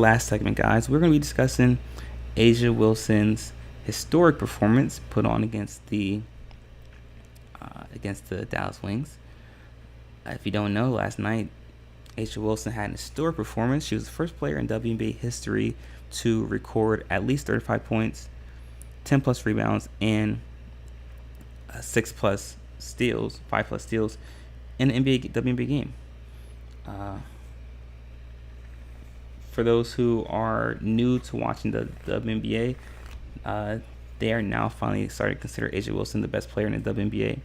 Last segment, guys, we're going to be discussing Asia Wilson's historic performance put on against the Dallas Wings. If you don't know, last night Asia Wilson had an historic performance. She was the first player in WNBA history to record at least 35 points, 10 plus rebounds, and 6 plus steals, 5 plus steals in an WNBA game. For those who are new to watching the WNBA, they are now finally starting to consider Asia Wilson the best player in the WNBA.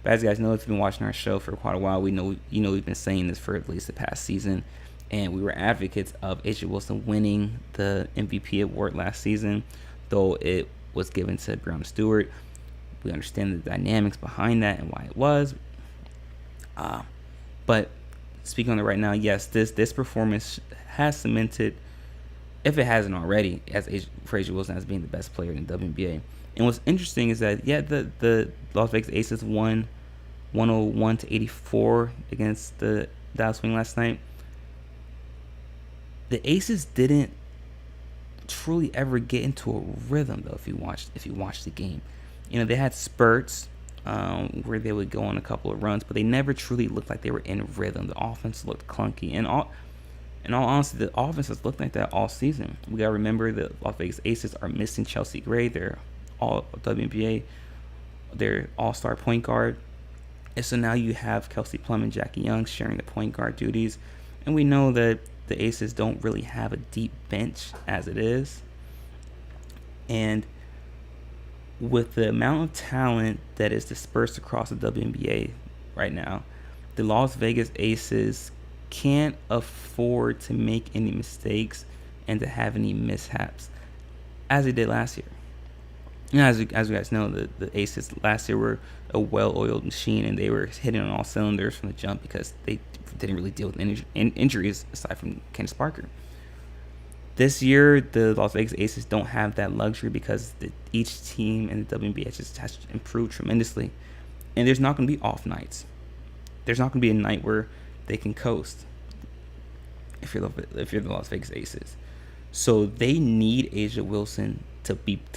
But as you guys know, if you've been watching our show for quite a while, we've been saying this for at least the past season, and we were advocates of Asia Wilson winning the MVP award last season, though it was given to Breonna Stewart. We understand the dynamics behind that and why it was. But speaking on it right now, yes, this performance has cemented, if it hasn't already, for Asia Wilson as being the best player in the WNBA. And what's interesting is that the Las Vegas Aces won 101-84 against the Dallas Wings last night. The Aces didn't truly ever get into a rhythm though. If you watched the game, they had spurts where they would go on a couple of runs, but they never truly looked like they were in rhythm. The offense looked clunky, and in all honesty, the offense has looked like that all season. We gotta remember the Las Vegas Aces are missing Chelsea Gray. They're all WNBA, their all-star point guard, and so now you have Kelsey Plum and Jackie Young sharing the point guard duties, and we know that the Aces don't really have a deep bench as it is, and with the amount of talent that is dispersed across the WNBA right now, the Las Vegas Aces can't afford to make any mistakes and to have any mishaps as they did last year. As you guys know, the Aces last year were a well-oiled machine, and they were hitting on all cylinders from the jump because they didn't really deal with injuries aside from Candace Parker. This year, the Las Vegas Aces don't have that luxury because each team in the WNBA has improved tremendously, and there's not going to be off nights. There's not going to be a night where they can coast if you're the Las Vegas Aces. So they need Asia Wilson to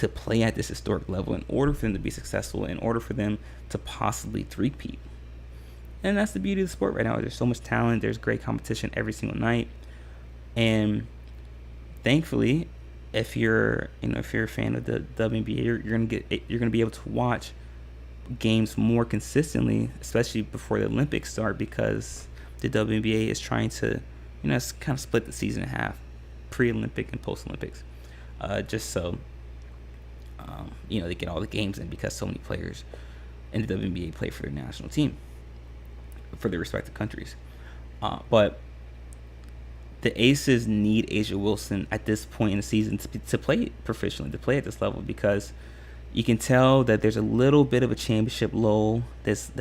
play at this historic level in order for them to be successful, in order for them to possibly three-peat. And that's the beauty of the sport right now. There's so much talent. There's great competition every single night. And thankfully, if you're a fan of the WNBA, you're gonna be able to watch games more consistently, especially before the Olympics start, because the WNBA is trying to, it's kind of split the season in half, pre-Olympic and post-Olympics, just so they get all the games in, because so many players in the WNBA play for their national team, for their respective countries. But the Aces need Asia Wilson at this point in the season to play proficiently, to play at this level, because you can tell that there's a little bit of a championship lull that's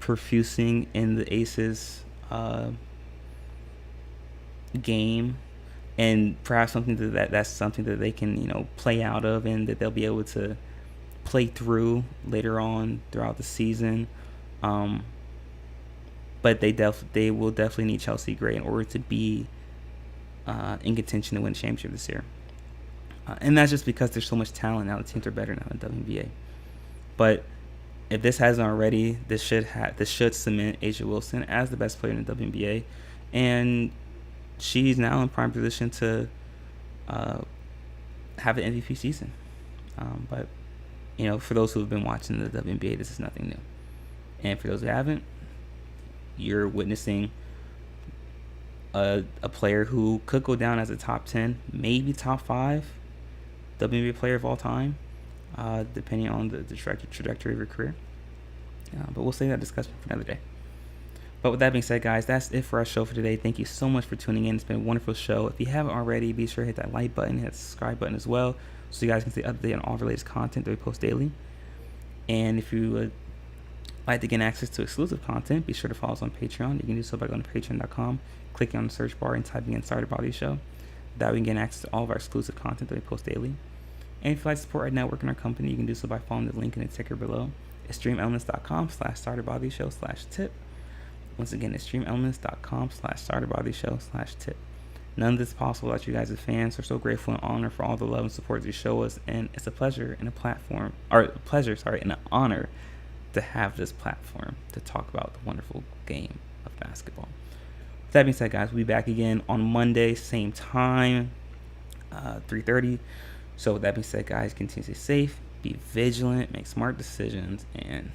profusing in the Aces game, and perhaps that's something that they can play out of, and that they'll be able to play through later on throughout the season. But they will definitely need Chelsea Gray in order to be in contention to win a championship this year. And that's just because there's so much talent now. The teams are better now in WNBA. But if this hasn't already, this should cement Asia Wilson as the best player in the WNBA, and she's now in prime position to have an MVP season. But for those who have been watching the WNBA, this is nothing new. And for those who haven't, you're witnessing a player who could go down as a top 10, maybe top 5 WNBA player of all time, depending on the trajectory of your career. But we'll save that discussion for another day. But with that being said, guys, that's it for our show for today. Thank you so much for tuning in. It's been a wonderful show. If you haven't already, be sure to hit that like button, hit the subscribe button as well, so you guys can stay up to date on all the latest content that we post daily. And if you would like to gain access to exclusive content, be sure to follow us on Patreon. You can do so by going to patreon.com, clicking on the search bar, and typing in Started Body Show. That way you can gain access to all of our exclusive content that we post daily. And if you'd like to support our network and our company, you can do so by following the link in the ticker below. It's streamelements.com/starterbodyshow/tip. Once again, it's streamelements.com/starterbodyshow/tip. None of this is possible without you guys as fans. We're so grateful and honored for all the love and support you show us, and it's a pleasure and an honor to have this platform to talk about the wonderful game of basketball. With that being said, guys, we'll be back again on Monday, same time, 3:30. So with that being said, guys, continue to stay safe, be vigilant, make smart decisions, and